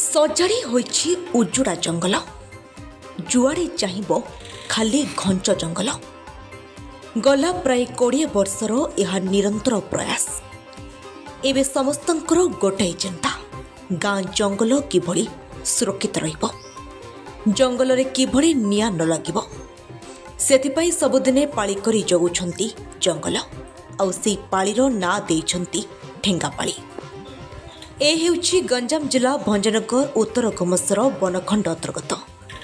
ସଜାଡ଼ି ହୋଇଛି ଉଜୁଡ଼ା ଜଙ୍ଗଲ। ଯୁଆଡ଼େ ଚାହିଁବ ଖାଲି ଘଞ୍ଚ ଜଙ୍ଗଲ। ଗଲା ପ୍ରାୟ 20 ବର୍ଷର ଏହା ନିରନ୍ତର ପ୍ରୟାସ। ଏବେ ସମସ୍ତଙ୍କର ଗୋଟାଏ ଚିନ୍ତା, ଗାଁ ଜଙ୍ଗଲ କିଭଳି ସୁରକ୍ଷିତ ରହିବ, ଜଙ୍ଗଲରେ କିଭଳି ନିଆଁ ନ ଲାଗିବ। ସେଥିପାଇଁ ସବୁଦିନେ ପାଳି କରି ଜଗୁଛନ୍ତି ଜଙ୍ଗଲ, ଆଉ ସେହି ପାଳିର ନାଁ ଦେଇଛନ୍ତି ଠେଙ୍ଗାପାଳି। ଏ ହେଉଛି ଗଞ୍ଜାମ ଜିଲ୍ଲା ଭଞ୍ଜନଗର ଉତ୍ତର ଘୁମସର ବନଖଣ୍ଡ ଅନ୍ତର୍ଗତ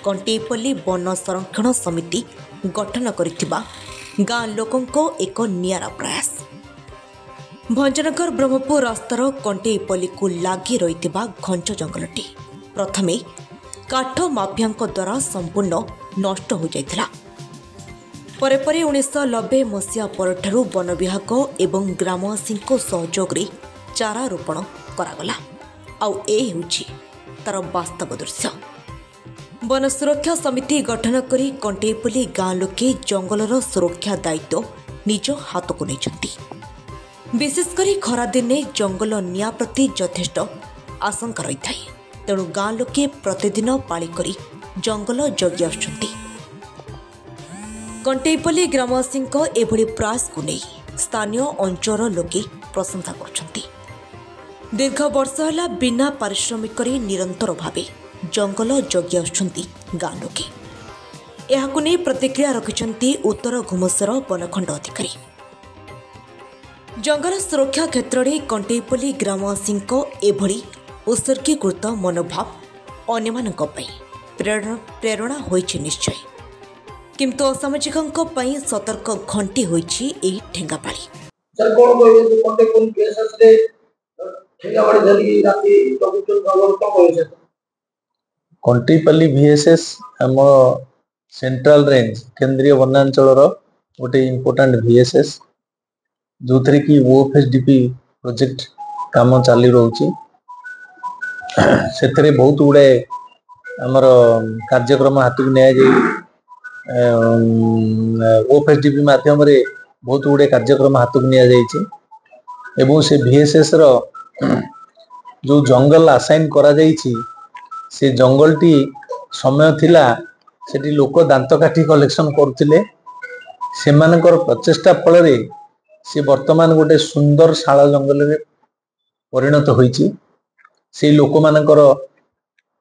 କଣ୍ଟେଇପଲ୍ଲୀ ବନ ସଂରକ୍ଷଣ ସମିତି ଗଠନ କରିଥିବା ଗାଁ ଲୋକଙ୍କ ଏକ ନିଆରା ପ୍ରୟାସ। ଭଞ୍ଜନଗର ବ୍ରହ୍ମପୁର ରାସ୍ତାର କଣ୍ଟେଇପଲ୍ଲୀକୁ ଲାଗି ରହିଥିବା ଘଞ୍ଚ ଜଙ୍ଗଲଟି ପ୍ରଥମେ କାଠ ମାଫିଆଙ୍କ ଦ୍ୱାରା ସମ୍ପୂର୍ଣ୍ଣ ନଷ୍ଟ ହୋଇଯାଇଥିଲା। ପରେ ପରେ 1990 ମସିହା ପରଠାରୁ ବନ ବିଭାଗ ଏବଂ ଗ୍ରାମବାସୀଙ୍କ ସହଯୋଗରେ ଚାରା ରୋପଣ କରାଗଲା। ଆଉ ଏ ହେଉଛି ତାର ବାସ୍ତବ ଦୃଶ୍ୟ। ବନ ସୁରକ୍ଷା ସମିତି ଗଠନ କରି କଣ୍ଟେଇପଲ୍ଲୀ ଗାଁ ଲୋକେ ଜଙ୍ଗଲର ସୁରକ୍ଷା ଦାୟିତ୍ୱ ନିଜ ହାତକୁ ନେଇଛନ୍ତି। ବିଶେଷ କରି ଖରାଦିନେ ଜଙ୍ଗଲ ନିଆଁ ପ୍ରତି ଯଥେଷ୍ଟ ଆଶଙ୍କା ରହିଥାଏ। ତେଣୁ ଗାଁ ଲୋକେ ପ୍ରତିଦିନ ପାଳି କରି ଜଙ୍ଗଲ ଜଗି ଆସୁଛନ୍ତି। କଣ୍ଟେଇପଲ୍ଲୀ ଗ୍ରାମବାସୀଙ୍କ ଏଭଳି ପ୍ରୟାସକୁ ନେଇ ସ୍ଥାନୀୟ ଅଞ୍ଚଳର ଲୋକେ ପ୍ରଶଂସା କରୁଛନ୍ତି। ଦୀର୍ଘ ବର୍ଷ ହେଲା ବିନା ପାରିଶ୍ରମିକରେ ନିରନ୍ତର ଭାବେ ଜଙ୍ଗଲ ଜଗି ଆସୁଛନ୍ତି ଗାଁ ଲୋକେ। ଏହାକୁ ନେଇ ପ୍ରତିକ୍ରିୟା ରଖିଛନ୍ତି ଉତ୍ତର ଘୁମସର ବନଖଣ୍ଡ ଅଧିକାରୀ। ଜଙ୍ଗଲ ସୁରକ୍ଷା କ୍ଷେତ୍ରରେ କଣ୍ଟେଇପଲ୍ଲୀ ଗ୍ରାମବାସୀଙ୍କ ଏଭଳି ଉତ୍ସର୍ଗୀକୃତ ମନୋଭାବ ଅନ୍ୟମାନଙ୍କ ପାଇଁ ପ୍ରେରଣା ହୋଇଛି ନିଶ୍ଚୟ। କିନ୍ତୁ ଅସାମାଜିକଙ୍କ ପାଇଁ ସତର୍କ ଘଣ୍ଟି ହୋଇଛି ଏହି ଠେଙ୍ଗାପାଳି। କଣ୍ଟେଇପଲ୍ଲୀ VSS आम सेंट्रल रेंज केंद्रीय वनांचल गोटे इम्पोर्टाट VSS जो थी कि OFSDP प्रोजेक्ट काम चली रोचे से बहुत गुड़े आमर कार्यक्रम हाथ को नि OFSDP माध्यम बहुत गुड़े कार्यक्रम हाथ को नि से VSS रो जो जंगल आसाइन करा जाइछि से जंगल टी समय थिला सेठी लोक दांत काठी कलेक्शन करथिले। सेमानकर प्रचेष्टा फल से वर्तमान गोटे सुंदर शाला जंगल रे परिणत होइछि। से लोक मानकर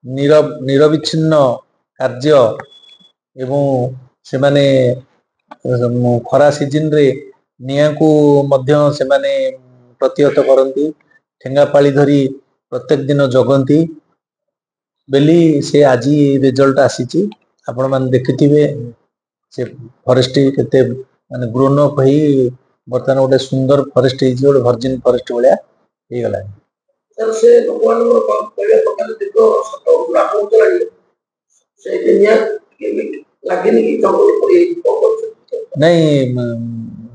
निरविच्छिन्न कार्य एवं से माने खरा सीजन रे निया को मध्य से माने प्रतिहत करती ठेंगापाली धरी प्रत्येक दिन जगंती बेली से आज रिजल्ट आसी आपण मान देखिथिबे से फॉरेस्ट केते माने ग्रोन अप होई बर्तमान गोटे सुंदर फॉरेस्ट होइछि गोटे वर्जिन फॉरेस्ट भलिया हे गला सर से भगवान को पहले पकड़ देखो सतो पूरा हो चला से दुनिया के लागेनी कि जंगल पड़ी नहीं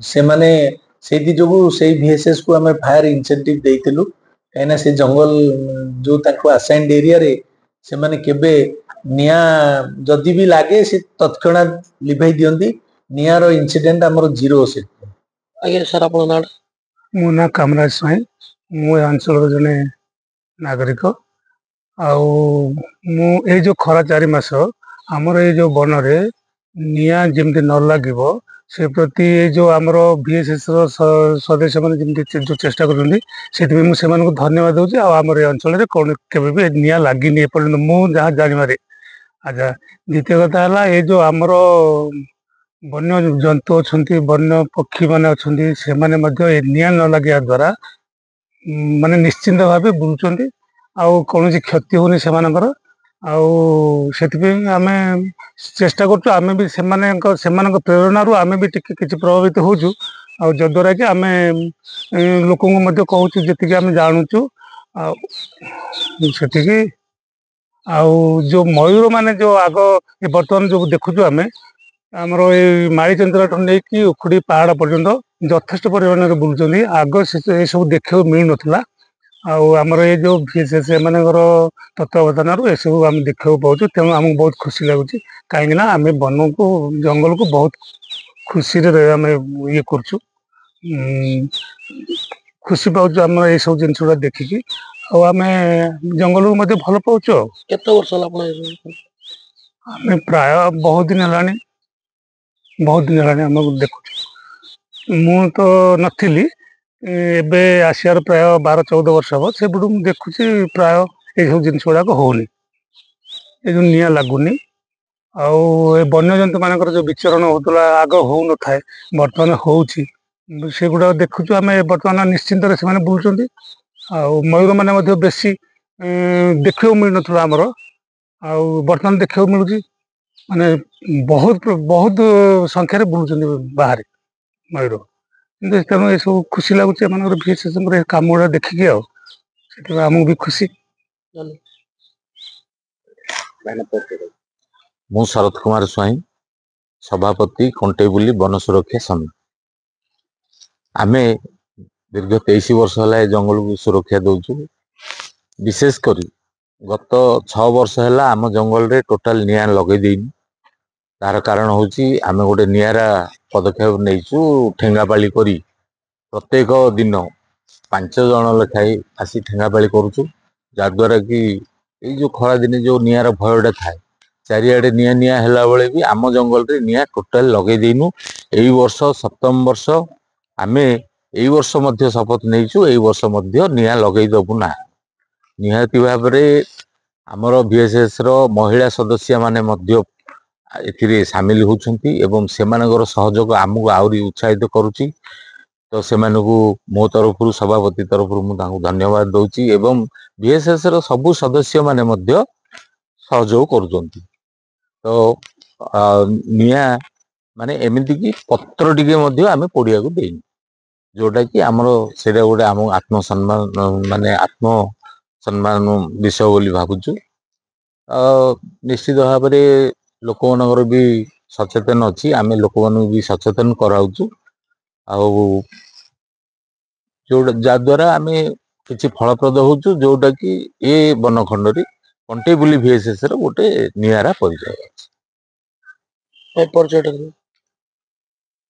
से माने सेठी जोगु से VSS को हमें फायर इंसेंटिव देइतिलु कहना से जंगल जो ताको असाइन्ड एरिया रे से माने केबे निया जदि भी लागे से तत्क्षणात लिभाई दियंती निया रो इंसिडेंट हमरो जीरो से। आगे सर आपन नाम मो ना कामराज साई मो अंचल जने नागरिक आउ मु ए जो खरा 4 मास हमर ए जो बन रे निया जेमते न लागिबो से प्रति जो आमर VSS सदस्य मैंने जमी जो चेष्टा कर धन्यवाद दूसरी आमर अंचल कौन के निया लगी एपर्तन मुझे जानवे। अच्छा द्वितीय कथा है ये जो आमर वन्य जंतु अच्छा वन्य पक्षी मैंने अच्छा से निया न लगे द्वारा माने निश्चिंत भाव बुलुंट आउ कौन क्षति होनी से आम चेष्टा करें भी प्रेरणा आम भी किसी प्रभावित होचु जद्वारा कि आम लोक कहूँ जी आम जानूचु से जो मयूर माने जो आग बर्तमान जो देखुचु आम आमर ये माड़ीचंद्रा ठूँ नहीं कि उखुड़ी पहाड़ पर्यंत यथेष्ट परिमाण में बुलूँ आग से सब देखा मिल नाला आमर ये जो VSS एमर तत्वावधान ये सब आम देखा पाचु तेणु आमको बहुत खुशी लगुच कहीं आम वन को जंगल को बहुत खुशी आम ये ଖୁସି ପାଉଛୁ ଆମର ଏଇ ସବୁ ଜିନିଷ ଗୁଡ଼ା ଦେଖିକି। ଆଉ ଆମେ ଜଙ୍ଗଲକୁ ମଧ୍ୟ ଭଲ ପାଉଛୁ। ଆଉ କେତେ ବର୍ଷ ହେଲା ଆପଣ ଆମେ ପ୍ରାୟ ବହୁତ ଦିନ ହେଲାଣି ଆମକୁ ଦେଖୁଛୁ। ମୁଁ ତ ନଥିଲି, ଏବେ ଆସିବାର ପ୍ରାୟ 12-14 ବର୍ଷ ହେବ। ସେପଟୁ ମୁଁ ଦେଖୁଛି ପ୍ରାୟ ଏଇସବୁ ଜିନିଷ ଗୁଡ଼ାକ ହଉନି, ଏ ଯେଉଁ ନିଆଁ ଲାଗୁନି। ଆଉ ଏ ବନ୍ୟଜନ୍ତୁ ମାନଙ୍କର ଯେଉଁ ବିଚରଣ ହଉଥିଲା ଆଗ ହଉନଥାଏ, ବର୍ତ୍ତମାନ ହଉଛି। ସେଗୁଡ଼ାକ ଦେଖୁଛୁ ଆମେ। ବର୍ତ୍ତମାନ ନିଶ୍ଚିନ୍ତରେ ସେମାନେ ବୁଲୁଛନ୍ତି। ଆଉ ମୟୂର ମାନେ ମଧ୍ୟ ବେଶୀ ଦେଖିବାକୁ ମିଳୁନଥିଲା ଆମର, ଆଉ ବର୍ତ୍ତମାନ ଦେଖିବାକୁ ମିଳୁଛି। ମାନେ ବହୁତ ବହୁତ ସଂଖ୍ୟାରେ ବୁଲୁଛନ୍ତି ବାହାରେ ମୟୂର। କିନ୍ତୁ ତେଣୁ ଏସବୁ ଖୁସି ଲାଗୁଛି ଏମାନଙ୍କର ଭିଏସ୍ଏସ୍ଙ୍କର କାମ ଗୁଡ଼ା ଦେଖିକି। ଆଉ ସେଥିପାଇଁ ଆମକୁ ବି ଖୁସି। ମୁଁ ଶରତ କୁମାର ସ୍ୱାଇଁ, ସଭାପତି କଣ୍ଟେଇବୁଲି ବନ ସୁରକ୍ଷା ସମିତି। ଆମେ ଦୀର୍ଘ 23 ବର୍ଷ ହେଲା ଏ ଜଙ୍ଗଲକୁ ସୁରକ୍ଷା ଦଉଛୁ। ବିଶେଷ କରି ଗତ 6 ବର୍ଷ ହେଲା ଆମ ଜଙ୍ଗଲରେ ଟୋଟାଲ ନିଆଁ ଲଗେଇ ଦେଇନି। ତାର କାରଣ ହଉଛି ଆମେ ଗୋଟେ ନିଆରା ପଦକ୍ଷେପ ନେଇଛୁ। ଠେଙ୍ଗାପାଳି କରି ପ୍ରତ୍ୟେକ ଦିନ 5 ଜଣ ଲେଖାଏଁ ଆସି ଠେଙ୍ଗାପାଳି କରୁଛୁ, ଯାହାଦ୍ୱାରା କି ଏଇ ଯୋଉ ଖରାଦିନେ ଯୋଉ ନିଆଁର ଭୟଟା ଥାଏ, ଚାରିଆଡେ ନିଆଁ ହେଲା ବେଳେ ବି ଆମ ଜଙ୍ଗଲରେ ନିଆଁ ଟୋଟାଲ ଲଗେଇ ଦେଇନୁ। ଏଇ ବର୍ଷ 7ମ ବର୍ଷ। ଆମେ ଏଇ ବର୍ଷ ମଧ୍ୟ ଶପଥ ନେଇଛୁ, ଏଇ ବର୍ଷ ମଧ୍ୟ ନିଆଁ ଲଗେଇ ଦବୁ ନାହିଁ। ନିହାତି ଭାବରେ ଆମର ଭିଏସ୍ଏସ୍ ର ମହିଳା ସଦସ୍ୟା ମାନେ ମଧ୍ୟ ଏଥିରେ ସାମିଲ ହଉଛନ୍ତି ଏବଂ ସେମାନଙ୍କର ସହଯୋଗ ଆମକୁ ଆହୁରି ଉତ୍ସାହିତ କରୁଛି। ତ ସେମାନଙ୍କୁ ମୋ ତରଫରୁ, ସଭାପତି ତରଫରୁ ମୁଁ ତାଙ୍କୁ ଧନ୍ୟବାଦ ଦଉଛି ଏବଂ ଭିଏସ୍ଏସ୍ ର ସବୁ ସଦସ୍ୟ ମାନେ ମଧ୍ୟ ସହଯୋଗ କରୁଛନ୍ତି। ତ ନିଆଁ ମାନେ ଏମିତି କି ପତ୍ର ଟିକେ ମଧ୍ୟ ଆମେ ପୋଡ଼ିବାକୁ ଦେଇନୁ, ଯୋଉଟା କି ଆମର ସେଇଟା ଗୋଟେ ଆମ ଆତ୍ମସମ୍ମାନ, ମାନେ ଆତ୍ମସମ୍ମାନ ବିଷୟ ବୋଲି ଭାବୁଛୁ। ନିଶ୍ଚିତ ଭାବରେ ଲୋକମାନଙ୍କର ବି ସଚେତନ ଅଛି, ଆମେ ଲୋକମାନଙ୍କୁ ବି ସଚେତନ କରାଉଛୁ। ଆଉ ଯାଦ୍ୱାରା ଆମେ କିଛି ଫଳପ୍ରଦ ହଉଛୁ, ଯୋଉଟା କି ଏ ବନଖଣ୍ଡରେ କଣ୍ଟେଇବୁଲି ଭିଏସ୍ଏସ୍ ର ଗୋଟେ ନିଆରା ପରିଚୟ ଅଛି।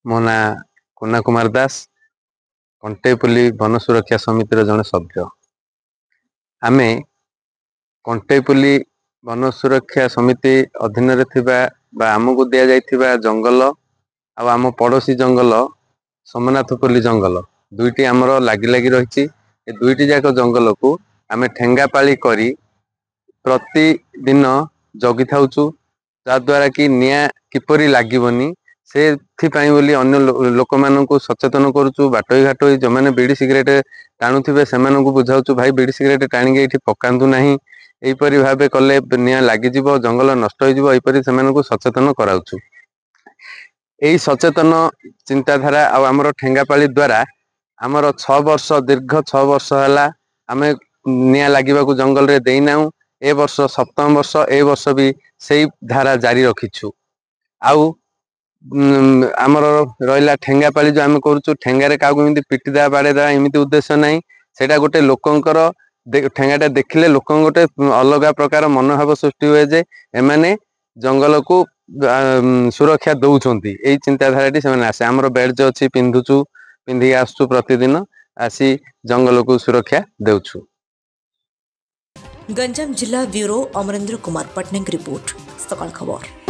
ମୋ ନାଁ କୁନା କୁମାର ଦାସ, କଣ୍ଟେଇପଲ୍ଲୀ ବନ ସୁରକ୍ଷା ସମିତିର ଜଣେ ସଭ୍ୟ। ଆମେ କଣ୍ଟେଇପଲ୍ଲୀ ବନ ସୁରକ୍ଷା ସମିତି ଅଧୀନରେ ଥିବା ବା ଆମକୁ ଦିଆଯାଇଥିବା ଜଙ୍ଗଲ ଆଉ ଆମ ପଡ଼ୋଶୀ ଜଙ୍ଗଲ ସୋମନାଥପଲ୍ଲୀ ଜଙ୍ଗଲ, ଦୁଇଟି ଆମର ଲାଗି ରହିଛି। ଏ ଦୁଇଟି ଯାକ ଜଙ୍ଗଲକୁ ଆମେ ଠେଙ୍ଗାପାଳି କରି ପ୍ରତିଦିନ ଜଗିଥାଉଛୁ, ଯାହାଦ୍ୱାରା କି ନିଆଁ କିପରି ଲାଗିବନି ସେଥିପାଇଁ ବୋଲି ଅନ୍ୟ ଲୋକମାନଙ୍କୁ ସଚେତନ କରୁଛୁ। ବାଟୋଇ ଘାଟୋଇ ଯେଉଁମାନେ ବିଡ଼ି ସିଗାରେଟ ଟାଣୁଥିବେ ସେମାନଙ୍କୁ ବୁଝାଉଛୁ, ଭାଇ ବିଡ଼ି ସିଗାରେଟ ଟାଣିକି ଏଇଠି ପକାନ୍ତୁ ନାହିଁ, ଏହିପରି ଭାବେ କଲେ ନିଆଁ ଲାଗିଯିବ, ଜଙ୍ଗଲ ନଷ୍ଟ ହେଇଯିବ, ଏହିପରି ସେମାନଙ୍କୁ ସଚେତନ କରାଉଛୁ। ଏଇ ସଚେତନ ଚିନ୍ତାଧାରା ଆଉ ଆମର ଠେଙ୍ଗାପାଳି ଦ୍ୱାରା ଆମର ଦୀର୍ଘ 6 ବର୍ଷ ହେଲା ଆମେ ନିଆଁ ଲାଗିବାକୁ ଜଙ୍ଗଲରେ ଦେଇନାହୁଁ। ଏ ବର୍ଷ 7ମ ବର୍ଷ, ଏ ବର୍ଷ ବି ସେଇ ଧାରା ଜାରି ରଖିଛୁ। ଆଉ ଆମର ରହିଲା ଠେଙ୍ଗାପାଳି ଯୋଉ ଆମେ କରୁଛୁ, ଠେଙ୍ଗାରେ କାହାକୁ ଏମିତି ପିଟିଦେବା ବାଡ଼େଇଦେବା ଏମିତି ଉଦ୍ଦେଶ୍ୟ ନାହିଁ। ସେଇଟା ଗୋଟେ ଲୋକଙ୍କର ଠେଙ୍ଗାଟା ଦେଖିଲେ ଲୋକଙ୍କ ଗୋଟେ ଅଲଗା ପ୍ରକାର ମନୋଭାବ ସୃଷ୍ଟି ହୁଏ ଯେ ଏମାନେ ଜଙ୍ଗଲକୁ ସୁରକ୍ଷା ଦଉଛନ୍ତି, ଏଇ ଚିନ୍ତାଧାରାଟି ସେମାନେ ଆସେ। ଆମର ବେଡ୍ଜ ଅଛି, ପିନ୍ଧିକି ଆସୁଛୁ, ପ୍ରତିଦିନ ଆସି ଜଙ୍ଗଲକୁ ସୁରକ୍ଷା ଦେଉଛୁ। ଗଞ୍ଜାମ ଜିଲ୍ଲା ବ୍ୟୁରୋ ଅମରେନ୍ଦ୍ର କୁମାର ପଟ୍ଟନାୟକ ରିପୋର୍ଟ, ସକାଳ ଖବର।